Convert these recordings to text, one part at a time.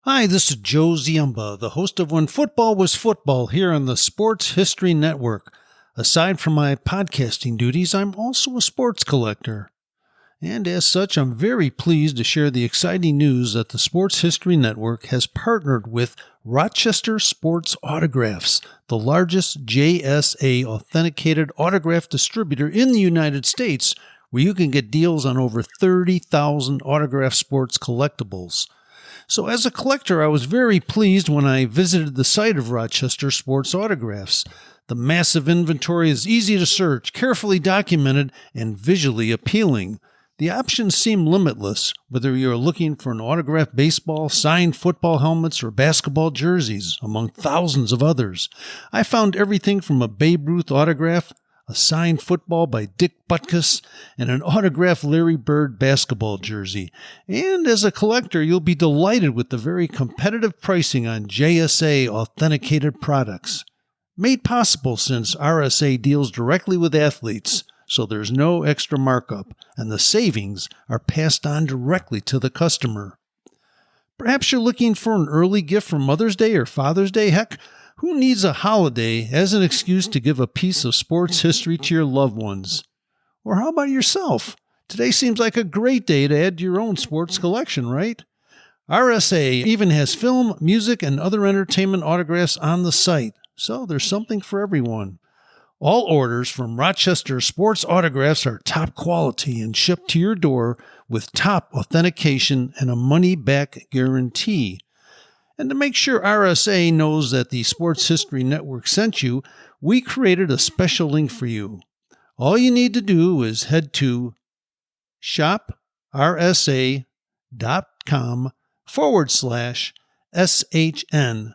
Hi, this is Joe Ziemba, the host of When Football Was Football here on the Sports History Network. Aside from my podcasting duties, I'm also a sports collector. And as such, I'm very pleased to share the exciting news that the Sports History Network has partnered with Rochester Sports Autographs, the largest JSA authenticated autograph distributor in the United States, where you can get deals on over 30,000 autograph sports collectibles. So as a collector, I was very pleased when I visited the site of Rochester Sports Autographs. The massive inventory is easy to search, carefully documented, and visually appealing. The options seem limitless, whether you're looking for an autographed baseball, signed football helmets, or basketball jerseys, among thousands of others. I found everything from a Babe Ruth autograph, a signed football by Dick Butkus, and an autographed Larry Bird basketball jersey. And as a collector, you'll be delighted with the very competitive pricing on JSA authenticated products. Made possible since RSA deals directly with athletes, so there's no extra markup, and the savings are passed on directly to the customer. Perhaps you're looking for an early gift for Mother's Day or Father's Day. Heck, who needs a holiday as an excuse to give a piece of sports history to your loved ones? Or how about yourself? Today seems like a great day to add to your own sports collection, right? RSA even has film, music, and other entertainment autographs on the site, so there's something for everyone. All orders from Rochester Sports Autographs are top quality and shipped to your door with top authentication and a money-back guarantee. And to make sure RSA knows that the Sports History Network sent you, we created a special link for you. All you need to do is head to shoprsa.com/SHN.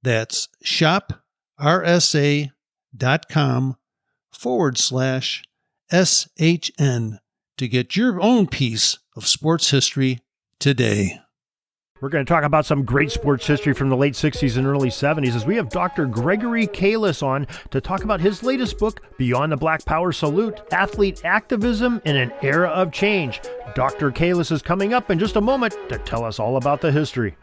That's shoprsa.com/SHN to get your own piece of sports history today. We're going to talk about some great sports history from the late 60s and early 70s as we have Dr. Gregory Kaliss on to talk about his latest book, Beyond the Black Power Salute, Athlete Activism in an Era of Change. Dr. Kaliss is coming up in just a moment to tell us all about the history.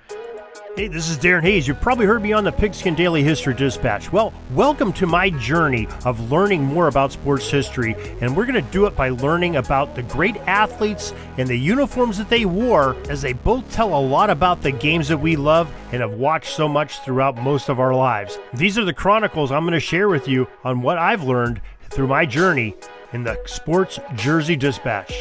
Hey, this is Darren Hayes. You've probably heard me on the Pigskin Daily History Dispatch. Well, welcome to my journey of learning more about sports history, and we're going to do it by learning about the great athletes and the uniforms that they wore, as they both tell a lot about the games that we love and have watched so much throughout most of our lives. These are the chronicles I'm going to share with you on what I've learned through my journey in the Sports Jersey Dispatch.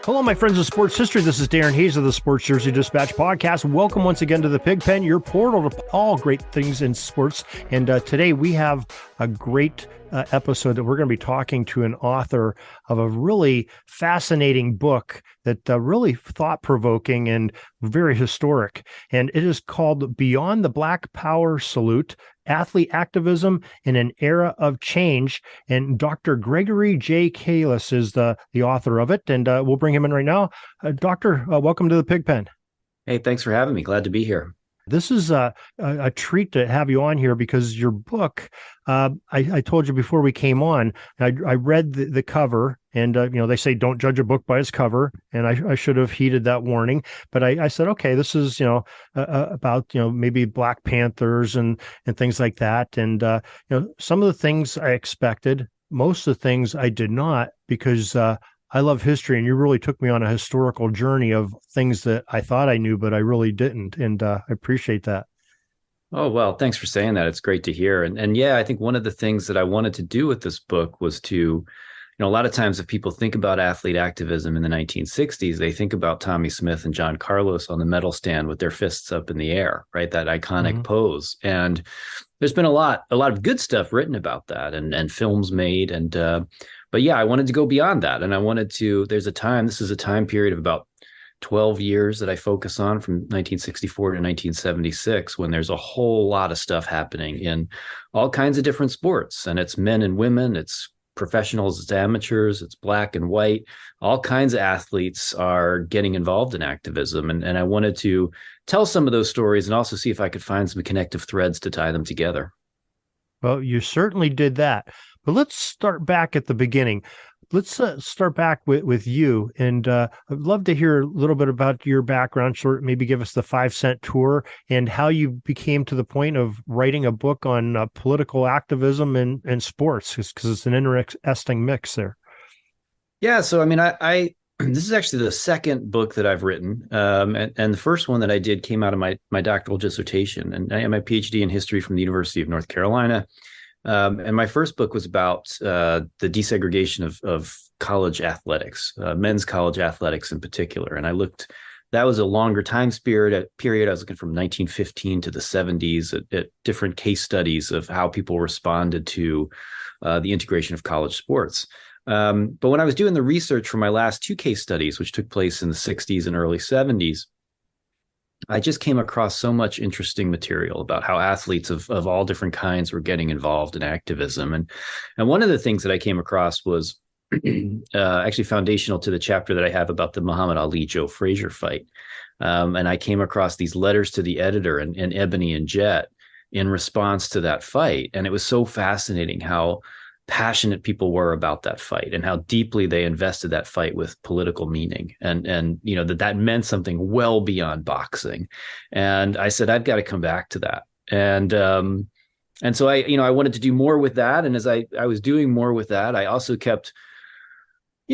Hello, my friends of sports history. This is Darren Hayes of the Sports Jersey Dispatch podcast. Welcome once again to the Pigpen, your portal to all great things in sports. And today we have a great episode that we're going to be talking to an author of a really fascinating book that really thought-provoking and very historic. And it is called Beyond the Black Power Salute, Athlete Activism in an Era of Change. And Dr. Gregory J. Kaliss is the author of it. And we'll bring him in right now. Doctor, welcome to the Pigpen. Hey, thanks for having me. Glad to be here. This is a treat to have you on here because your book, I told you before we came on, I read the cover, and they say don't judge a book by its cover, and I should have heeded that warning. But I said, okay, this is about maybe Black Panthers and things like that, and some of the things I expected, most of the things I did not, because I love history, and you really took me on a historical journey of things that I thought I knew, but I really didn't. And I appreciate that. Oh, well, thanks for saying that. It's great to hear. And yeah, I think one of the things that I wanted to do with this book was to, a lot of times if people think about athlete activism in the 1960s, they think about Tommy Smith and John Carlos on the medal stand with their fists up in the air, right? That iconic pose. And there's been a lot of good stuff written about that and films made. But yeah, I wanted to go beyond that. And I wanted to, this is a time period of about 12 years that I focus on from 1964 to 1976, when there's a whole lot of stuff happening in all kinds of different sports. And it's men and women, it's professionals, it's amateurs, it's black and white. All kinds of athletes are getting involved in activism. And I wanted to tell some of those stories and also see if I could find some connective threads to tie them together. Well, you certainly did that. But let's start back at the beginning. let's start back with you. And I'd love to hear a little bit about your background, sort maybe give us the 5 cent tour and how you became to the point of writing a book on political activism and sports, because it's an interesting mix there. Yeah, so I mean, I this is actually the second book that I've written, and the first one that I did came out of my doctoral dissertation, and I have my PhD in history from the University of North Carolina. And my first book was about the desegregation of college athletics, men's college athletics in particular. And that was a longer time period. I was looking from 1915 to the 70s at different case studies of how people responded to the integration of college sports. But when I was doing the research for my last two case studies, which took place in the 60s and early 70s, I just came across so much interesting material about how athletes of all different kinds were getting involved in activism. And one of the things that I came across was actually foundational to the chapter that I have about the Muhammad Ali-Joe Frazier fight. And I came across these letters to the editor in Ebony and Jet in response to that fight. And it was so fascinating how passionate people were about that fight and how deeply they invested that fight with political meaning, and you know that meant something well beyond boxing. And I said, I've got to come back to that. And so I wanted to do more with that. And as I was doing more with that, I also kept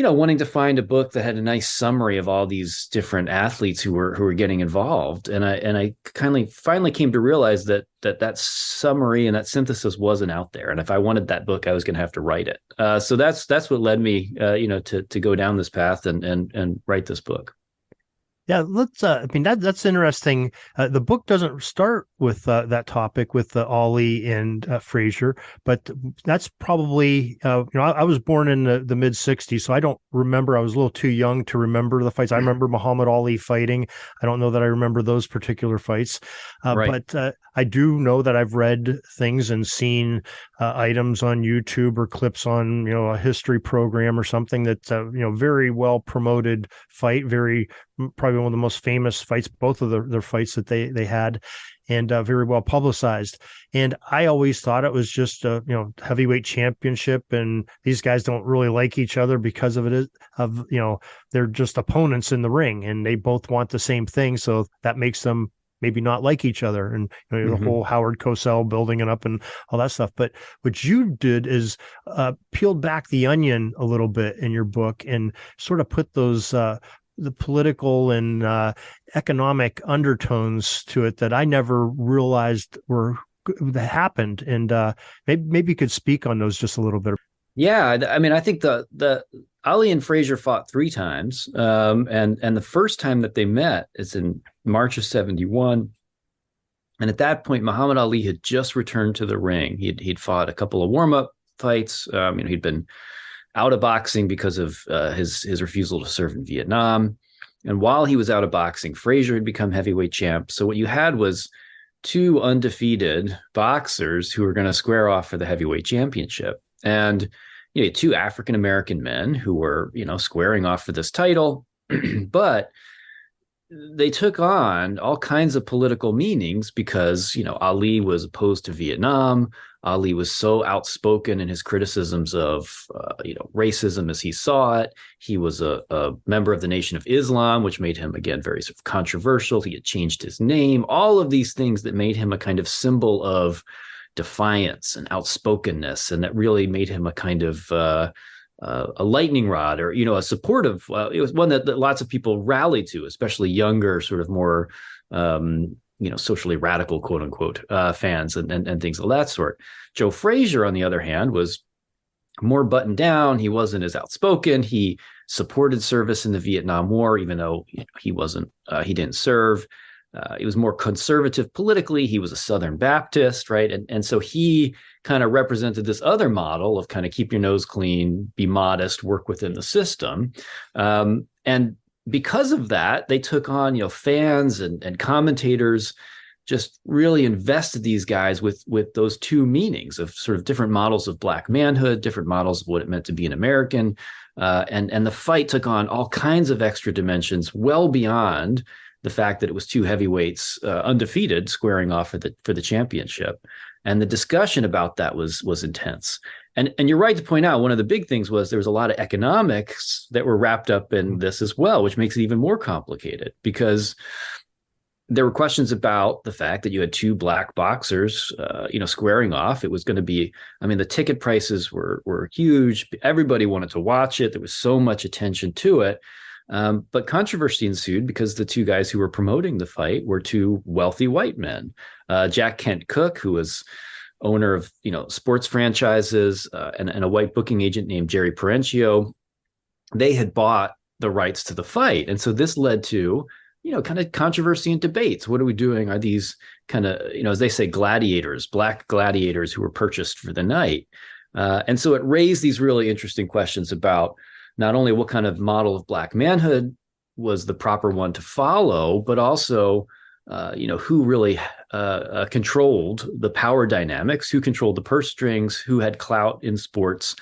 wanting to find a book that had a nice summary of all these different athletes who were getting involved. And I finally came to realize that summary and that synthesis wasn't out there. And if I wanted that book, I was going to have to write it. So that's what led me, to go down this path and write this book. Yeah, let's. I mean, that's interesting. The book doesn't start with that topic with Ali and Frazier, but that's probably. I was born in the mid '60s, so I don't remember. I was a little too young to remember the fights. I remember Muhammad Ali fighting. I don't know that I remember those particular fights, Right. but I do know that I've read things and seen items on YouTube or clips on a history program or something that's very well promoted fight, probably one of the most famous fights, both of their fights that they had, and very well publicized. And I always thought it was just a heavyweight championship, and these guys don't really like each other because they're just opponents in the ring, and they both want the same thing, so that makes them maybe not like each other, and the whole Howard Cosell building it up and all that stuff. But what you did is peeled back the onion a little bit in your book and sort of put those the political and economic undertones to it that I never realized that happened. And maybe you could speak on those just a little bit. Yeah, I mean, I think the Ali and Frazier fought 3 times, and the first time that they met is in March of '71, and at that point, Muhammad Ali had just returned to the ring. He'd fought a couple of warm up fights. He'd been out of boxing because of his refusal to serve in Vietnam, and while he was out of boxing, Frazier had become heavyweight champ. So what you had was 2 undefeated boxers who were going to square off for the heavyweight championship. And 2 African-American men who were, squaring off for this title, but they took on all kinds of political meanings because, Ali was opposed to Vietnam. Ali was so outspoken in his criticisms of, racism as he saw it. He was a member of the Nation of Islam, which made him, again, very sort of controversial. He had changed his name, all of these things that made him a kind of symbol of defiance and outspokenness, and that really made him a kind of a lightning rod, or a supportive. It was one that lots of people rallied to, especially younger, sort of more socially radical, quote unquote, fans and things of that sort. Joe Frazier, on the other hand, was more buttoned down. He wasn't as outspoken. He supported service in the Vietnam War, even though he didn't serve. He was more conservative politically. He was a Southern Baptist, right? And so he kind of represented this other model of kind of keep your nose clean, be modest, work within the system. And because of that, they took on, fans and commentators just really invested these guys with those 2 meanings of sort of different models of Black manhood, different models of what it meant to be an American. And the fight took on all kinds of extra dimensions well beyond the fact that it was 2 heavyweights undefeated squaring off for the championship. And the discussion about that was intense. And you're right to point out one of the big things was there was a lot of economics that were wrapped up in this as well, which makes it even more complicated because there were questions about the fact that you had two black boxers, squaring off. It was going to be, the ticket prices were huge. Everybody wanted to watch it. There was so much attention to it. But controversy ensued because the two guys who were promoting the fight were two wealthy white men. Jack Kent Cooke, who was owner of, sports franchises, and a white booking agent named Jerry Perenchio. They had bought the rights to the fight. And so this led to, kind of controversy and debates. What are we doing? Are these kind of, as they say, gladiators, black gladiators who were purchased for the night? And so it raised these really interesting questions about not only what kind of model of black manhood was the proper one to follow, but also, who really controlled the power dynamics, who controlled the purse strings, who had clout in sports.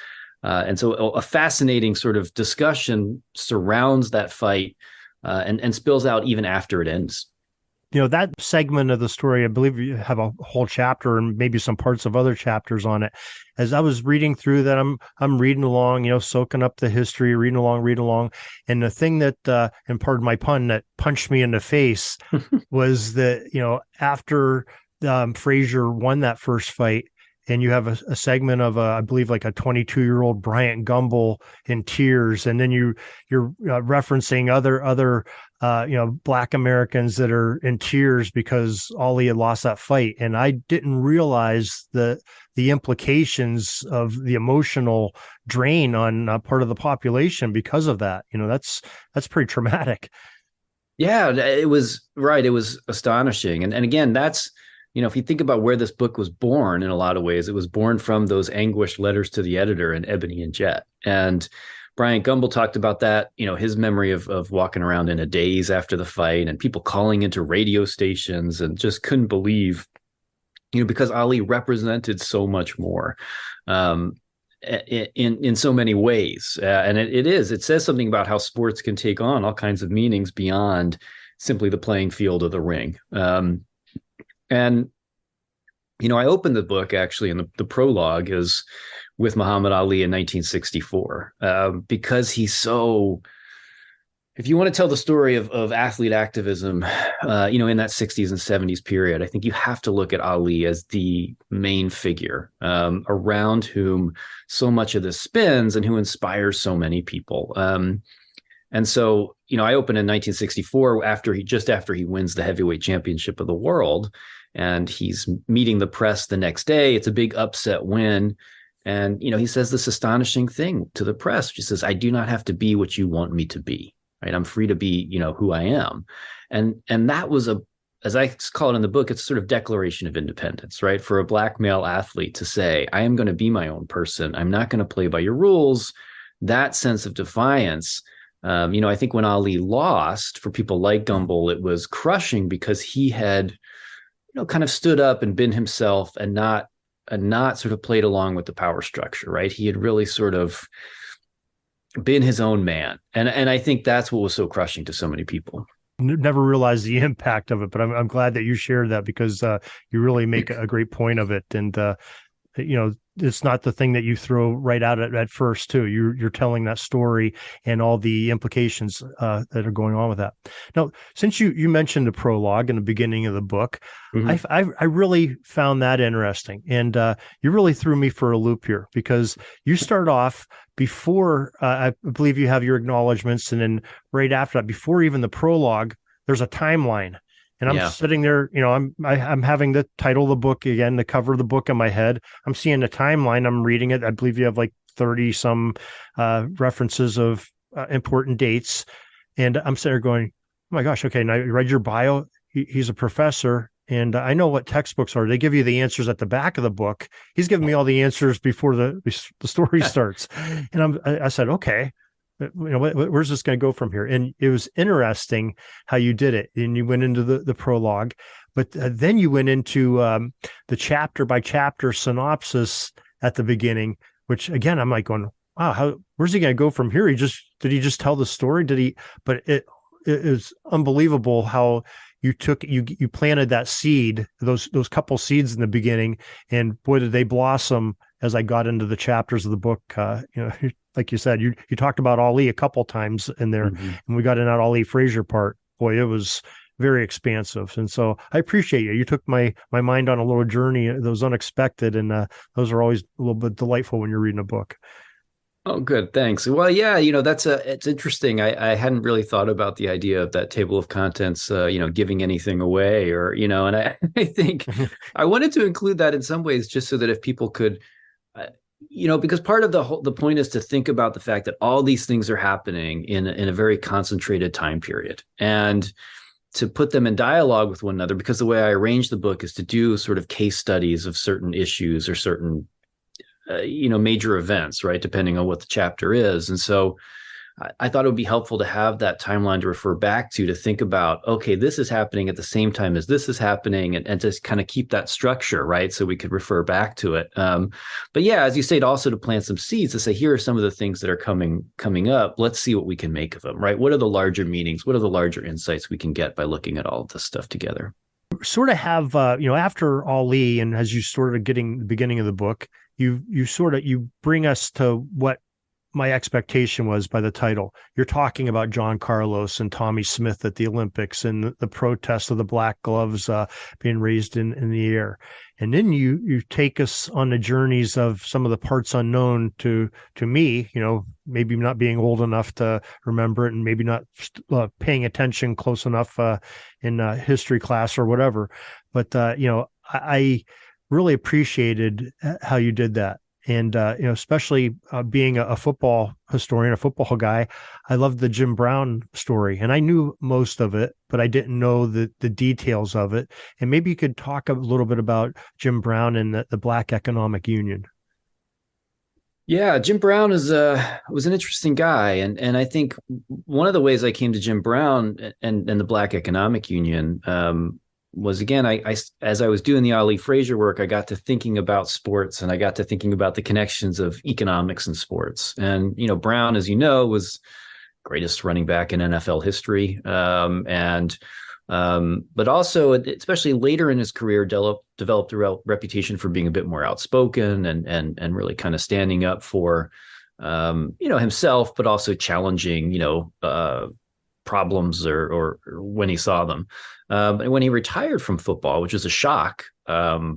And so a fascinating sort of discussion surrounds that fight and spills out even after it ends. That segment of the story, I believe you have a whole chapter and maybe some parts of other chapters on it. As I was reading through that, I'm reading along, soaking up the history, reading along. And the thing that, and pardon my pun, that punched me in the face was that, after Frazier won that first fight, and you have a segment of, I believe, like a 22-year-old Bryant Gumbel in tears. And then you're referencing other Black Americans that are in tears because Ali had lost that fight. And I didn't realize the implications of the emotional drain on part of the population because of that. That's pretty traumatic. Yeah, it was right. It was astonishing. And again, that's, if you think about where this book was born in a lot of ways, it was born from those anguished letters to the editor in Ebony and Jet. And Bryant Gumbel talked about that, his memory of walking around in a daze after the fight and people calling into radio stations and just couldn't believe, because Ali represented so much more in so many ways. And it says something about how sports can take on all kinds of meanings beyond simply the playing field of the ring. And, I opened the book actually, and the prologue is with Muhammad Ali in 1964, because he's so, if you want to tell the story of athlete activism, in that 60s and 70s period, I think you have to look at Ali as the main figure around whom so much of this spins and who inspires so many people. And so, I opened in 1964 after he wins the heavyweight championship of the world. And he's meeting the press the next day. It's a big upset win. And, he says this astonishing thing to the press. He says, I do not have to be what you want me to be, right? I'm free to be, who I am. And that was as I call it in the book, it's sort of declaration of independence, right? For a Black male athlete to say, I am going to be my own person. I'm not going to play by your rules. That sense of defiance. I think when Ali lost, for people like Gumbel, it was crushing because he had, kind of stood up and been himself and not sort of played along with the power structure, right? He had really sort of been his own man. And I think that's what was so crushing to so many people. Never realized the impact of it, but I'm glad that you shared that because you really make a great point of it. And, it's not the thing that you throw right out at first too. You're telling that story and all the implications that are going on with that. Now, since you mentioned the prologue in the beginning of the book, mm-hmm. I really found that interesting, and you really threw me for a loop here because you start off before I believe you have your acknowledgments, and then right after that, before even the prologue, there's a timeline. And I'm sitting there, I'm having the title of the book again, the cover of the book in my head. I'm seeing the timeline. I'm reading it. I believe you have like 30 some references of important dates. And I'm sitting there going, oh my gosh, okay. Now you read your bio. He's a professor. And I know what textbooks are. They give you the answers at the back of the book. He's giving me all the answers before the story starts. And I said, okay. Where's this going to go from here? And it was interesting how you did it. And you went into the prologue, but then you went into the chapter by chapter synopsis at the beginning, which again, I'm like going, wow, where's he going to go from here? Did he just tell the story? But it is unbelievable how you planted that seed, those couple seeds in the beginning, and boy, did they blossom as I got into the chapters of the book. Like you said, you talked about Ali a couple times in there, and we got in that Ali Frazier part. Boy, it was very expansive. And so I appreciate you. You took my mind on a little journey that was unexpected, and those are always a little bit delightful when you're reading a book. Oh, good. Thanks. Well, yeah, it's interesting. I hadn't really thought about the idea of that table of contents, giving anything away and I think I wanted to include that in some ways, just so that if people could, because part of the point is to think about the fact that all these things are happening in a very concentrated time period, and to put them in dialogue with one another, because the way I arrange the book is to do sort of case studies of certain issues or certain major events, right, depending on what the chapter is. And so I thought it would be helpful to have that timeline to refer back to think about, okay, this is happening at the same time as this is happening, and just kind of keep that structure, right, so we could refer back to it. But yeah, as you say, also to plant some seeds to say, here are some of the things that are coming up. Let's see what we can make of them, right? What are the larger meanings? What are the larger insights we can get by looking at all of this stuff together? Sort of have, after Ali, and as you sort of getting the beginning of the book, you bring us to what my expectation was by the title. You're talking about John Carlos and Tommy Smith at the Olympics and the protest of the black gloves being raised in the air. And then you take us on the journeys of some of the parts unknown to me, maybe not being old enough to remember it, and maybe not paying attention close enough in history class or whatever. But, I really appreciated how you did that. And, especially being a football historian, a football guy, I loved the Jim Brown story. And I knew most of it, but I didn't know the details of it. And maybe you could talk a little bit about Jim Brown and the Black Economic Union. Yeah, Jim Brown was an interesting guy. And I think one of the ways I came to Jim Brown and the Black Economic Union was, again, I as I was doing the Ali Frazier work, I got to thinking about sports, and I got to thinking about the connections of economics and sports. And, Brown, as you know, was greatest running back in NFL history. But also, especially later in his career, developed a reputation for being a bit more outspoken and really kind of standing up for, himself, but also challenging, problems or when he saw them. And when he retired from football, which was a shock,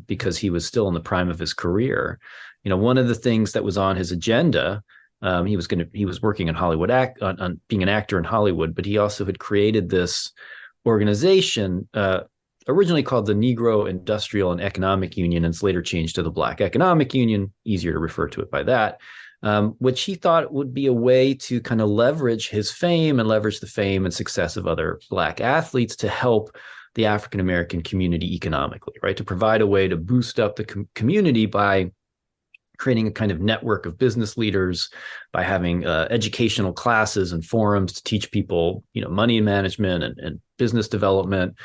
because he was still in the prime of his career, one of the things that was on his agenda, he was working in Hollywood, on being an actor in Hollywood, but he also had created this organization, originally called the Negro Industrial and Economic Union, and it's later changed to the Black Economic Union, easier to refer to it by that. Which he thought would be a way to kind of leverage his fame and leverage the fame and success of other Black athletes to help the African-American community economically, right? To provide a way to boost up the community by creating a kind of network of business leaders, by having educational classes and forums to teach people, money management and business development,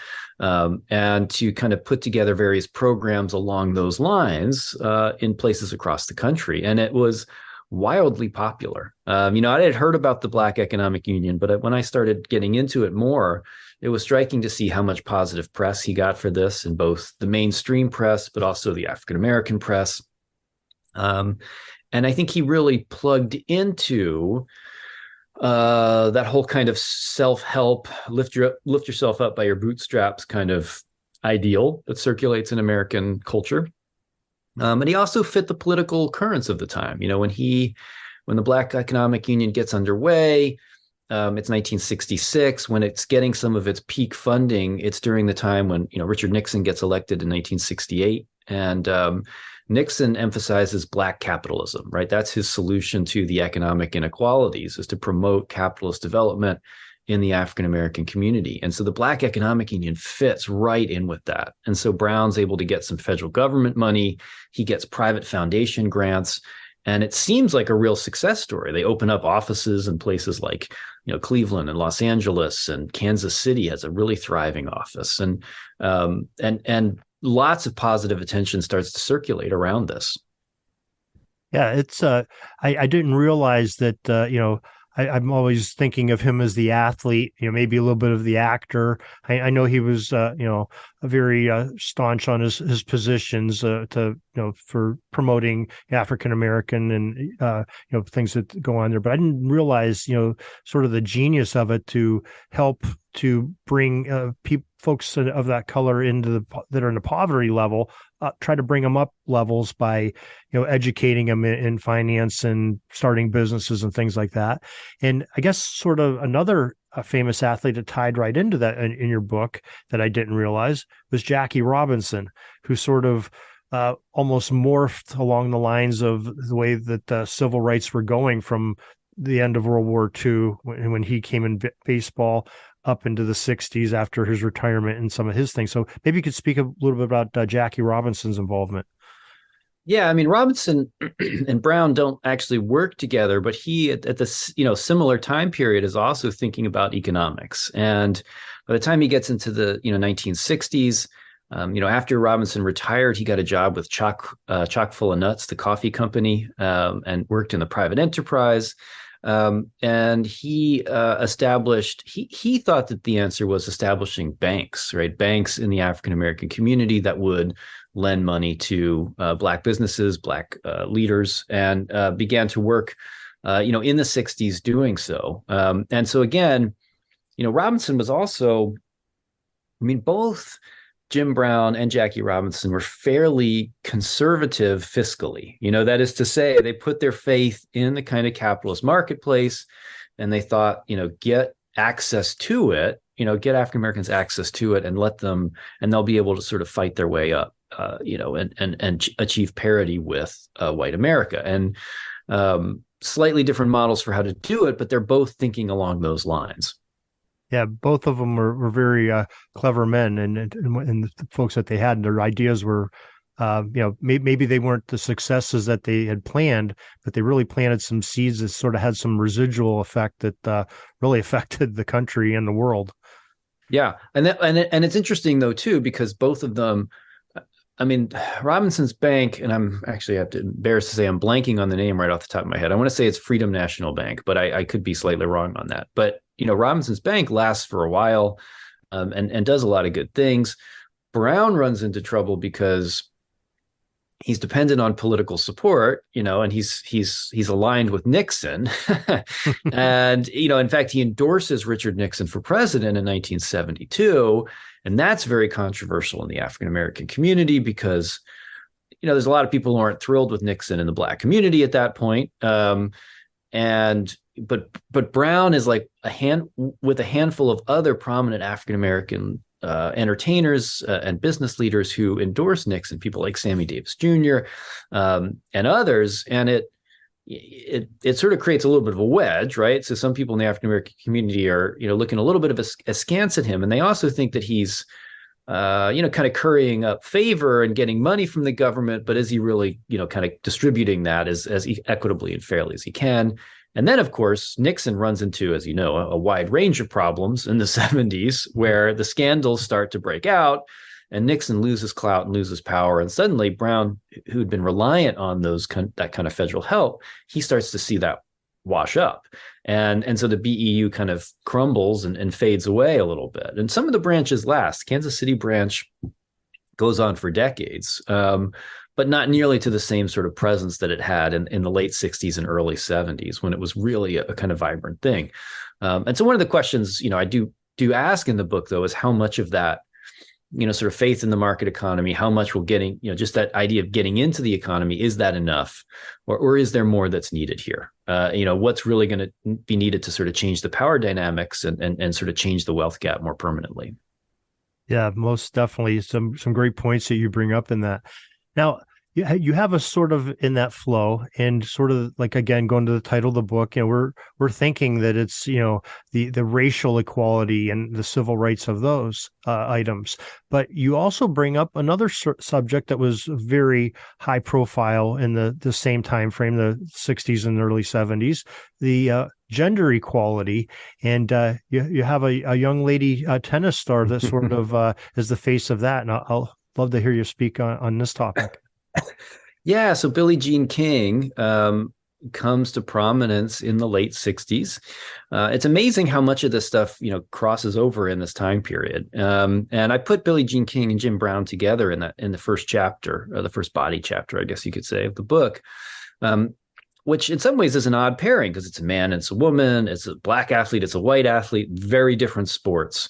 and to kind of put together various programs along those lines in places across the country. And it was wildly popular. I had heard about the Black Economic Union, but when I started getting into it more, it was striking to see how much positive press he got for this in both the mainstream press, but also the African-American press. And I think he really plugged into that whole kind of self-help, lift yourself up by your bootstraps kind of ideal that circulates in American culture. And he also fit the political currents of the time. When the Black Economic Union gets underway, it's 1966. When it's getting some of its peak funding, it's during the time when, Richard Nixon gets elected in 1968. And Nixon emphasizes Black capitalism, right? That's his solution to the economic inequalities, is to promote capitalist development in the African-American community. And so the Black Economic Union fits right in with that. And so Brown's able to get some federal government money. He gets private foundation grants. And it seems like a real success story. They open up offices in places like, Cleveland and Los Angeles, and Kansas City has a really thriving office. And lots of positive attention starts to circulate around this. Yeah, it's I didn't realize that I'm always thinking of him as the athlete, maybe a little bit of the actor. I know he was, very staunch on his positions for promoting African American and things that go on there. But I didn't realize sort of the genius of it to help to bring folks of that color that are in the poverty level, try to bring them up levels by educating them in finance and starting businesses and things like that. And I guess sort of another famous athlete that tied right into that in your book that I didn't realize was Jackie Robinson, who sort of almost morphed along the lines of the way that civil rights were going from the end of World War II when he came in baseball up into the 60s after his retirement and some of his things. So maybe you could speak a little bit about Jackie Robinson's involvement. Yeah, I mean, Robinson and Brown don't actually work together, but he at this similar time period is also thinking about economics. And by the time he gets into the 1960s, after Robinson retired, he got a job with Chock full of Nuts, the coffee company, and worked in the private enterprise. And he established, he thought that the answer was establishing banks, right? Banks in the African American community that would lend money to Black businesses, Black leaders, and began to work, in the 60s doing so. And so again, Robinson was also, both Jim Brown and Jackie Robinson were fairly conservative fiscally. That is to say, they put their faith in the kind of capitalist marketplace, and they thought, get access to it, get African Americans access to it, and let them, and they'll be able to sort of fight their way up, and achieve parity with white America. And slightly different models for how to do it, but they're both thinking along those lines. Yeah, both of them were very clever men, and the folks that they had, their ideas were, maybe they weren't the successes that they had planned, but they really planted some seeds that sort of had some residual effect that really affected the country and the world. Yeah, and it's interesting though too, because both of them, Robinson's bank, and I'm actually embarrassed to say I'm blanking on the name right off the top of my head. I want to say it's Freedom National Bank, but I could be slightly wrong on that. But Robinson's bank lasts for a while, and does a lot of good things. Brown runs into trouble because he's dependent on political support, and he's aligned with Nixon, and in fact he endorses Richard Nixon for president in 1972, and that's very controversial in the African American community because there's a lot of people who aren't thrilled with Nixon in the Black community at that point. But Brown is like with a handful of other prominent African American entertainers and business leaders who endorse Nixon, people like Sammy Davis Jr. And others, and it sort of creates a little bit of a wedge, right? So some people in the African American community are looking a little bit of askance at him, and they also think that he's kind of currying up favor and getting money from the government, but is he really kind of distributing that as equitably and fairly as he can? And then, of course, Nixon runs into, as you know, a wide range of problems in the 70s where the scandals start to break out and Nixon loses clout and loses power. And suddenly Brown, who'd been reliant on that kind of federal help, he starts to see that wash up. And so the BEU kind of crumbles and fades away a little bit. And some of the branches last. Kansas City branch goes on for decades. But not nearly to the same sort of presence that it had in the late 60s and early 70s when it was really a kind of vibrant thing. And so one of the questions, I do ask in the book, though, is how much of that, sort of faith in the market economy, how much will getting, just that idea of getting into the economy, is that enough? Or is there more that's needed here? What's really going to be needed to sort of change the power dynamics and sort of change the wealth gap more permanently? Yeah, most definitely. Some great points that you bring up in that. Now, you have a sort of in that flow, and sort of like, again, going to the title of the book, we're thinking that it's, the racial equality and the civil rights of those items. But you also bring up another subject that was very high profile in the same time frame, the 60s and early 70s, the gender equality. And you have a young lady tennis star that sort of is the face of that. And I'll love to hear you speak on this topic. Yeah, so Billie Jean King, comes to prominence in the late 60s. It's amazing how much of this stuff, crosses over in this time period. And I put Billie Jean King and Jim Brown together in the first chapter, or the first body chapter, I guess you could say, of the book, which in some ways is an odd pairing because it's a man, it's a woman, it's a black athlete, it's a white athlete, very different sports.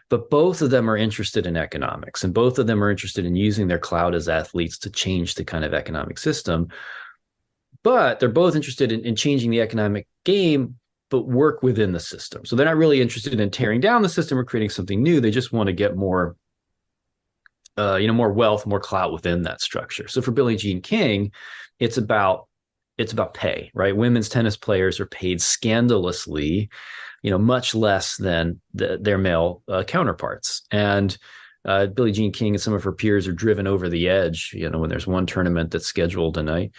But both of them are interested in economics, and both of them are interested in using their clout as athletes to change the kind of economic system. But they're both interested in changing the economic game, but work within the system. So they're not really interested in tearing down the system or creating something new. They just want to get more, more wealth, more clout within that structure. So for Billie Jean King, it's about pay, right? Women's tennis players are paid scandalously, much less than their male counterparts. And Billie Jean King and some of her peers are driven over the edge, when there's one tournament that's scheduled, and I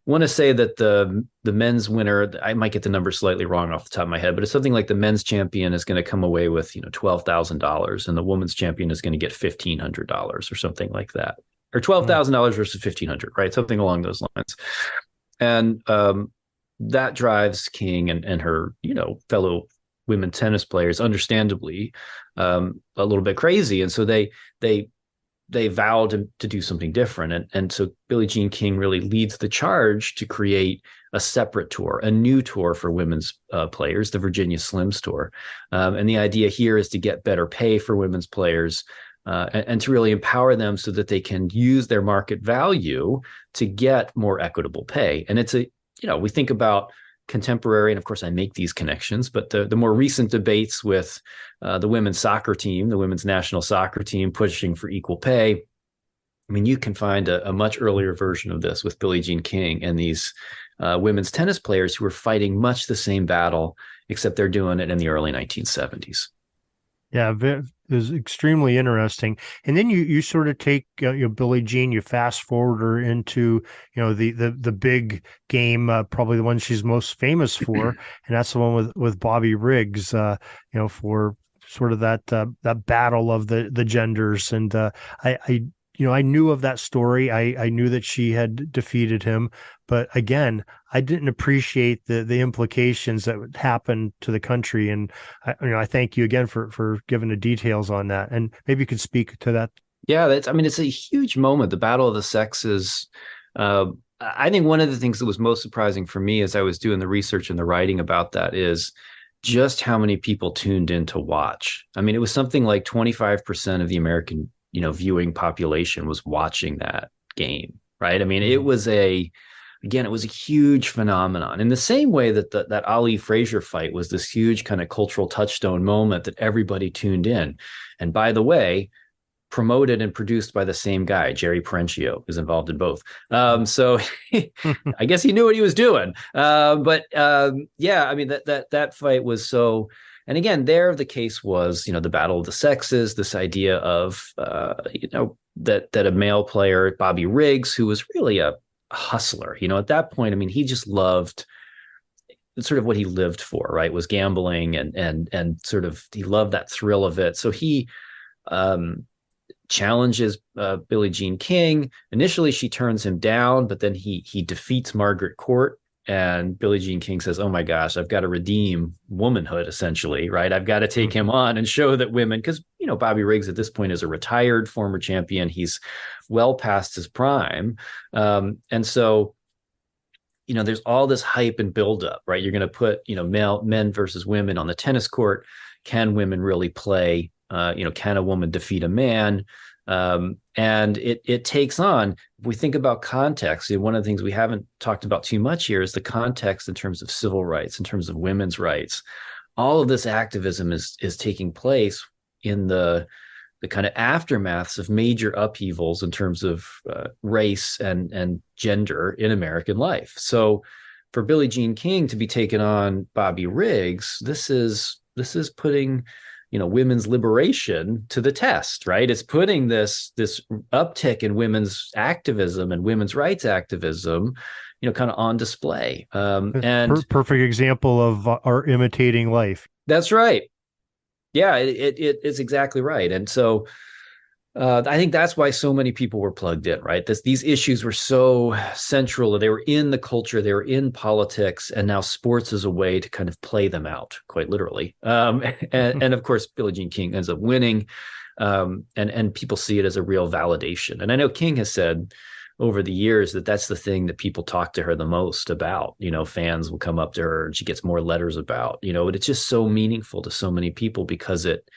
want to say that the men's winner, I might get the number slightly wrong off the top of my head, but it's something like the men's champion is going to come away with, $12,000, and the women's champion is going to get $1,500 or something like that, or $12,000 versus $1,500, right? Something along those lines. And that drives King and her, fellow women tennis players, understandably, a little bit crazy. And so they vowed to do something different. And so Billie Jean King really leads the charge to create a separate tour, a new tour for women's players, the Virginia Slims Tour. And the idea here is to get better pay for women's players, and to really empower them so that they can use their market value to get more equitable pay. And it's we think about contemporary, and of course I make these connections, but the more recent debates with the women's soccer team, the women's national soccer team pushing for equal pay. I mean, you can find a much earlier version of this with Billie Jean King and these women's tennis players who are fighting much the same battle, except they're doing it in the early 1970s. Yeah, it was extremely interesting. And then you sort of take Billie Jean, you fast forward her into the big game, probably the one she's most famous for, and that's the one with Bobby Riggs. For sort of that battle of the genders. And I knew of that story. I knew that she had defeated him, but again, I didn't appreciate the implications that would happen to the country. And I thank you again for giving the details on that. And maybe you could speak to that. Yeah, it's a huge moment. The battle of the sexes. I think one of the things that was most surprising for me as I was doing the research and the writing about that is just how many people tuned in to watch. I mean, it was something like 25% of the American viewing population was watching that game, right? I mean, it was a huge phenomenon in the same way that that Ali Frazier fight was this huge kind of cultural touchstone moment that everybody tuned in. And by the way, promoted and produced by the same guy, Jerry Perenchio, is involved in both. So I guess he knew what he was doing. But I mean, that fight was so. And again, there the case was, the battle of the sexes, this idea of, that a male player, Bobby Riggs, who was really a hustler, at that point, I mean, he just loved sort of what he lived for, right? Was gambling and sort of, he loved that thrill of it. So he challenges Billie Jean King. Initially, she turns him down, but then he defeats Margaret Court. And Billie Jean King says, oh my gosh, I've got to redeem womanhood, essentially, right? I've got to take him on and show that women, because, Bobby Riggs at this point is a retired former champion. He's well past his prime. And so, there's all this hype and buildup, right? You're going to put, men versus women on the tennis court. Can women really play? Can a woman defeat a man? And it takes on, if we think about context, one of the things we haven't talked about too much here is the context in terms of civil rights, in terms of women's rights. All of this activism is taking place in the kind of aftermaths of major upheavals in terms of race and gender in American life. So for Billie Jean King to be taken on Bobby Riggs, this is putting women's liberation to the test, right? It's putting this uptick in women's activism and women's rights activism, kind of on display. And perfect example of our imitating life. That's right. Yeah, it's exactly right. And so, I think that's why so many people were plugged in, right? These issues were so central. They were in the culture, they were in politics, and now sports is a way to kind of play them out, quite literally. And of course, Billie Jean King ends up winning, and people see it as a real validation. And I know King has said over the years that that's the thing that people talk to her the most about. Fans will come up to her, and she gets more letters about. But it's just so meaningful to so many people because it.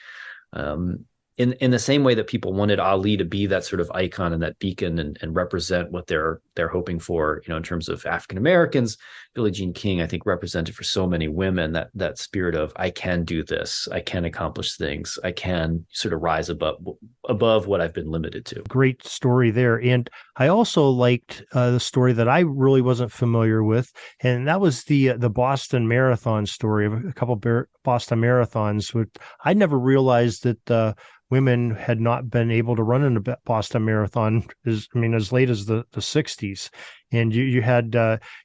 In the same way that people wanted Ali to be that sort of icon and that beacon and represent what they're hoping for, in terms of African Americans, Billie Jean King, I think, represented for so many women that spirit of, I can do this, I can accomplish things, I can sort of rise above what I've been limited to. Great story there. And I also liked the story that I really wasn't familiar with, and that was the Boston Marathon story of a couple of Boston marathons. Which I never realized that women had not been able to run in a Boston Marathon as late as the 60s. And you had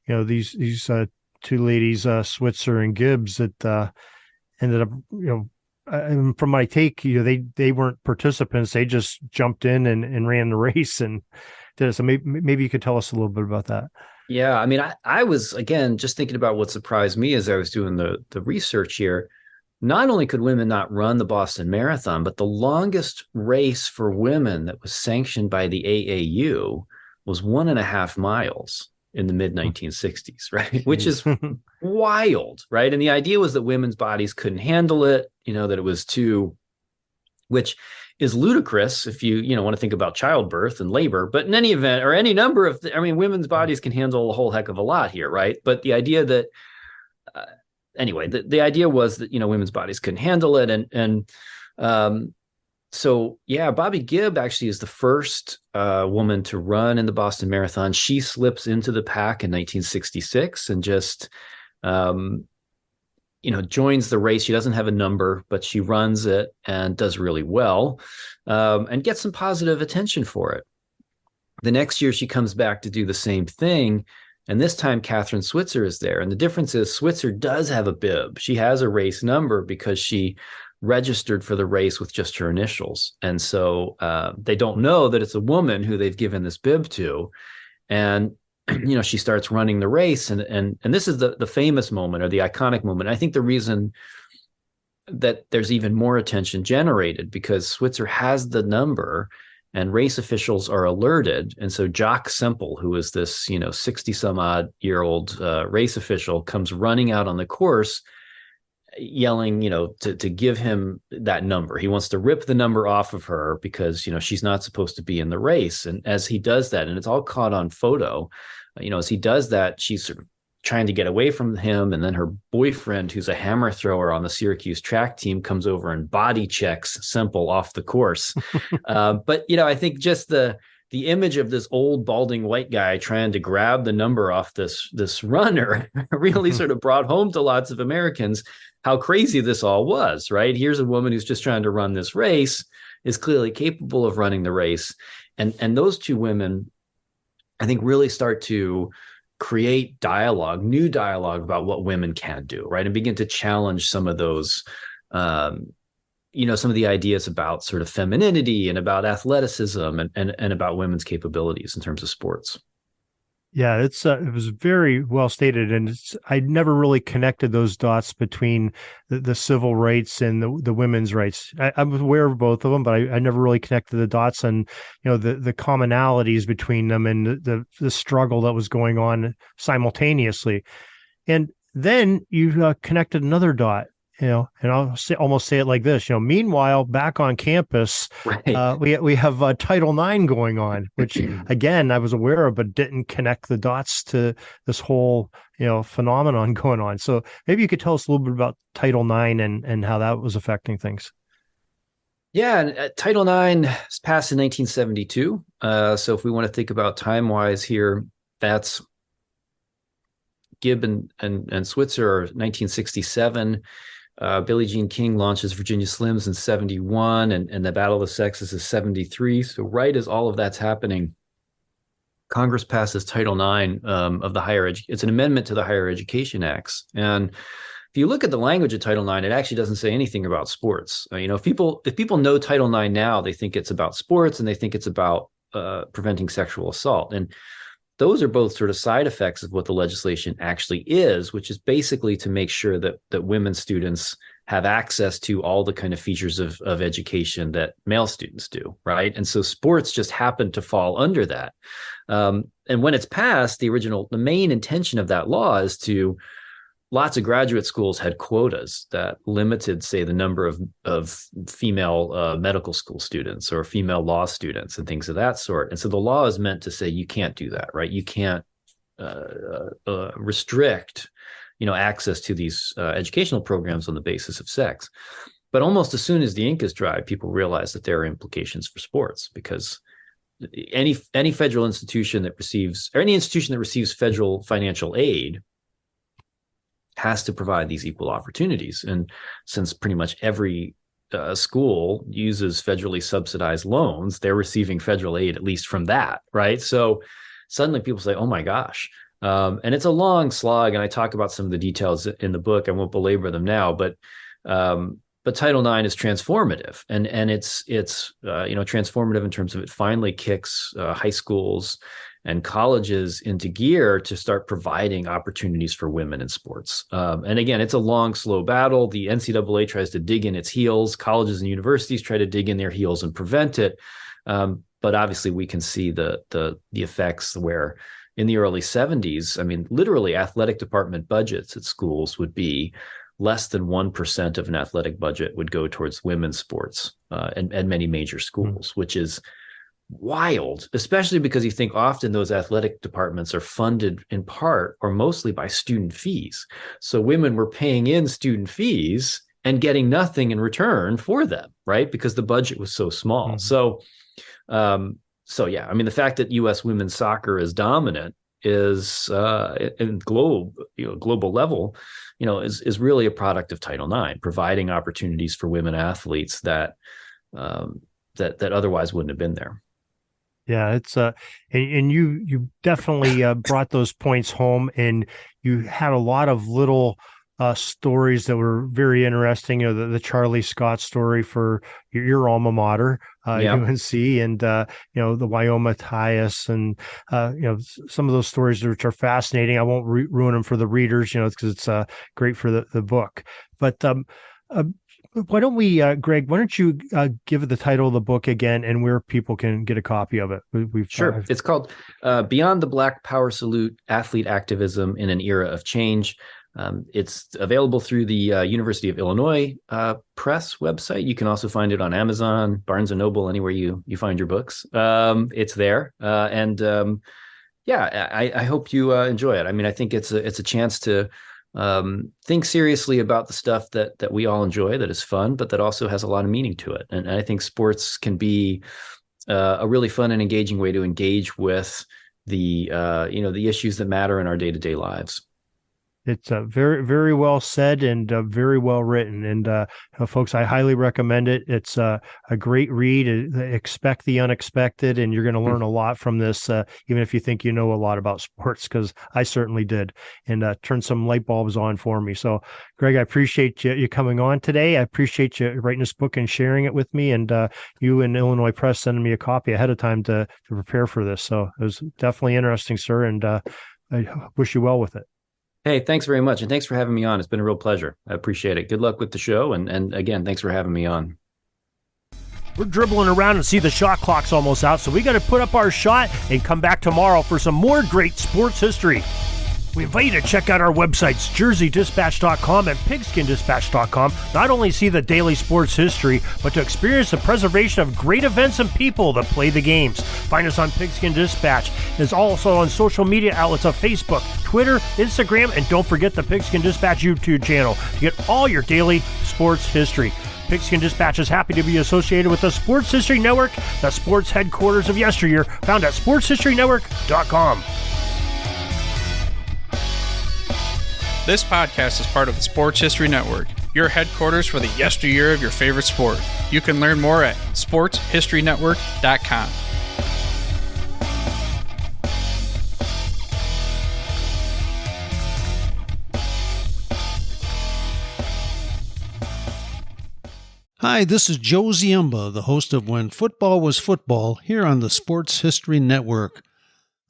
these two ladies, Switzer and Gibbs, that ended up from my take, they weren't participants. They just jumped in and ran the race and did it. So maybe you could tell us a little bit about that. Yeah, I was, again, just thinking about what surprised me as I was doing the research here. Not only could women not run the Boston Marathon, but the longest race for women that was sanctioned by the AAU was 1.5 miles in the mid 1960s, right? Which is wild, right? And the idea was that women's bodies couldn't handle it, that it was too, which is ludicrous if you want to think about childbirth and labor. But in any event, or any number of, women's bodies can handle a whole heck of a lot here, right? But the idea that, anyway, the idea was that, women's bodies couldn't handle it. So yeah, Bobby Gibb actually is the first woman to run in the Boston Marathon. She slips into the pack in 1966 and just, joins the race. She doesn't have a number, but she runs it and does really well, and gets some positive attention for it. The next year she comes back to do the same thing. And this time, Catherine Switzer is there. And the difference is Switzer does have a bib. She has a race number because she registered for the race with just her initials. And so they don't know that it's a woman who they've given this bib to. And, she starts running the race. And this is the famous moment, or the iconic moment. I think the reason that there's even more attention generated because Switzer has the number and race officials are alerted. And so Jock Semple, who is this, 60 some odd year old race official, comes running out on the course yelling, to give him that number. He wants to rip the number off of her because, she's not supposed to be in the race. And as he does that, and it's all caught on photo, as he does that, she's sort of trying to get away from him. And then her boyfriend, who's a hammer thrower on the Syracuse track team, comes over and body checks Semple off the course. But, I think just the image of this old balding white guy trying to grab the number off this runner really sort of brought home to lots of Americans how crazy this all was, right? Here's a woman who's just trying to run this race, is clearly capable of running the race. And those two women, I think, really start to create new dialogue about what women can do, right? And begin to challenge some of those, some of the ideas about sort of femininity and about athleticism and about women's capabilities in terms of sports. Yeah, it was very well stated, and I never really connected those dots between the civil rights and the women's rights. I was aware of both of them, but I never really connected the dots and the commonalities between them and the struggle that was going on simultaneously. And then you connected another dot. And I'll almost say it like this, meanwhile, back on campus, right. we have Title IX going on, which again, I was aware of, but didn't connect the dots to this whole, phenomenon going on. So maybe you could tell us a little bit about Title IX and how that was affecting things. Yeah, and Title IX was passed in 1972. So if we want to think about time-wise here, that's Gibb and Switzer are 1967. Billie Jean King launches Virginia Slims in 71, and the Battle of the Sexes is 73. So right as all of that's happening, Congress passes Title IX of the Higher Education. It's an amendment to the Higher Education Acts. And if you look at the language of Title IX, it actually doesn't say anything about sports. If people know Title IX now, they think it's about sports and they think it's about preventing sexual assault. And those are both sort of side effects of what the legislation actually is, which is basically to make sure that women students have access to all the kind of features of education that male students do, right? And so sports just happen to fall under that. And when it's passed, the main intention of that law is to, lots of graduate schools had quotas that limited, say, the number of female medical school students or female law students and things of that sort. And so the law is meant to say you can't do that, right? You can't restrict, access to these educational programs on the basis of sex. But almost as soon as the ink is dry, people realize that there are implications for sports, because any federal institution that receives, or any institution that receives federal financial aid, has to provide these equal opportunities. And since pretty much every school uses federally subsidized loans, they're receiving federal aid, at least from that, right? So suddenly people say, oh my gosh. And it's a long slog, and I talk about some of the details in the book. I won't belabor them now, but Title IX is transformative, and it's transformative in terms of it finally kicks high schools and colleges into gear to start providing opportunities for women in sports. And again, it's a long, slow battle. The NCAA tries to dig in its heels. Colleges and universities try to dig in their heels and prevent it. But obviously, we can see the effects where in the early 70s, I mean, literally athletic department budgets at schools would be less than 1% of an athletic budget would go towards women's sports at many major schools, which is wild, especially because you think often those athletic departments are funded in part or mostly by student fees. So women were paying in student fees and getting nothing in return for them, right? Because the budget was so small. Mm-hmm. So yeah, I mean, the fact that U.S. women's soccer is dominant is in global level, is really a product of Title IX, providing opportunities for women athletes that otherwise wouldn't have been there. Yeah, it's and you definitely brought those points home, and you had a lot of little stories that were very interesting. The Charlie Scott story for your alma mater, UNC, and the Wyoming Tyus, and some of those stories which are fascinating. I won't ruin them for the readers, because it's great for the book. But why don't we, Greg, why don't you give the title of the book again and where people can get a copy of it? Sure. It's called Beyond the Black Power Salute, Athlete Activism in an Era of Change. It's available through the University of Illinois Press website. You can also find it on Amazon, Barnes & Noble, anywhere you find your books. It's there. I hope you enjoy it. I mean, I think it's a chance to think seriously about the stuff that we all enjoy, that is fun, but that also has a lot of meaning to it. And I think sports can be a really fun and engaging way to engage with the issues that matter in our day-to-day lives. It's very, very well said and very well written. And folks, I highly recommend it. It's a great read. Expect the unexpected, and you're going to learn a lot from this, even if you think you know a lot about sports, because I certainly did, and turned some light bulbs on for me. So, Greg, I appreciate you coming on today. I appreciate you writing this book and sharing it with me, and you and Illinois Press sending me a copy ahead of time to prepare for this. So it was definitely interesting, sir, and I wish you well with it. Hey, thanks very much. And thanks for having me on. It's been a real pleasure. I appreciate it. Good luck with the show. And again, thanks for having me on. We're dribbling around and see the shot clock's almost out, so we got to put up our shot and come back tomorrow for some more great sports history. We invite you to check out our websites, jerseydispatch.com and pigskindispatch.com. Not only see the daily sports history, but to experience the preservation of great events and people that play the games. Find us on Pigskin Dispatch. It's also on social media outlets of Facebook, Twitter, Instagram, and don't forget the Pigskin Dispatch YouTube channel to get all your daily sports history. Pigskin Dispatch is happy to be associated with the Sports History Network, the sports headquarters of yesteryear, found at sportshistorynetwork.com. This podcast is part of the Sports History Network, your headquarters for the yesteryear of your favorite sport. You can learn more at sportshistorynetwork.com. Hi, this is Joe Ziemba, the host of When Football Was Football, here on the Sports History Network.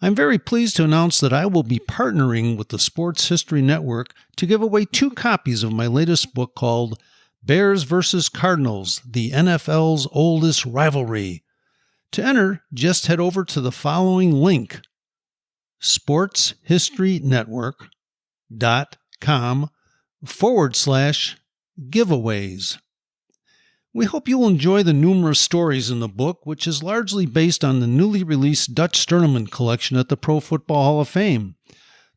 I'm very pleased to announce that I will be partnering with the Sports History Network to give away 2 copies of my latest book called Bears vs. Cardinals, the NFL's Oldest Rivalry. To enter, just head over to the following link, sportshistorynetwork.com/giveaways. We hope you'll enjoy the numerous stories in the book, which is largely based on the newly released Dutch Tournament collection at the Pro Football Hall of Fame.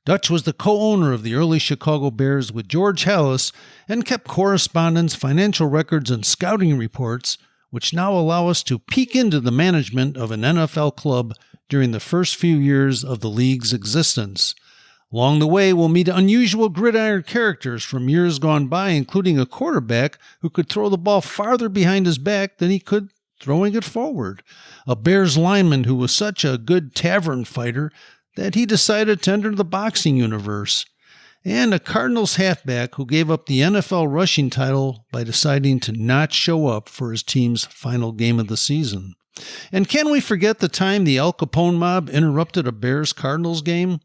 Dutch was the co-owner of the early Chicago Bears with George Halas and kept correspondence, financial records, and scouting reports, which now allow us to peek into the management of an NFL club during the first few years of the league's existence. Along the way, we'll meet unusual gridiron characters from years gone by, including a quarterback who could throw the ball farther behind his back than he could throwing it forward, a Bears lineman who was such a good tavern fighter that he decided to enter the boxing universe, and a Cardinals halfback who gave up the NFL rushing title by deciding to not show up for his team's final game of the season. And can we forget the time the Al Capone mob interrupted a Bears-Cardinals game?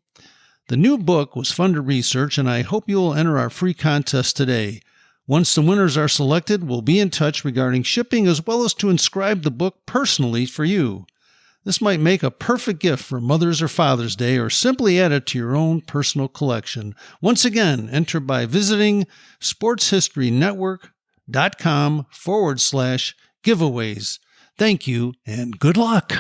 The new book was fun to research, and I hope you will enter our free contest today. Once the winners are selected, we'll be in touch regarding shipping as well as to inscribe the book personally for you. This might make a perfect gift for Mother's or Father's Day, or simply add it to your own personal collection. Once again, enter by visiting sportshistorynetwork.com/giveaways. Thank you and good luck.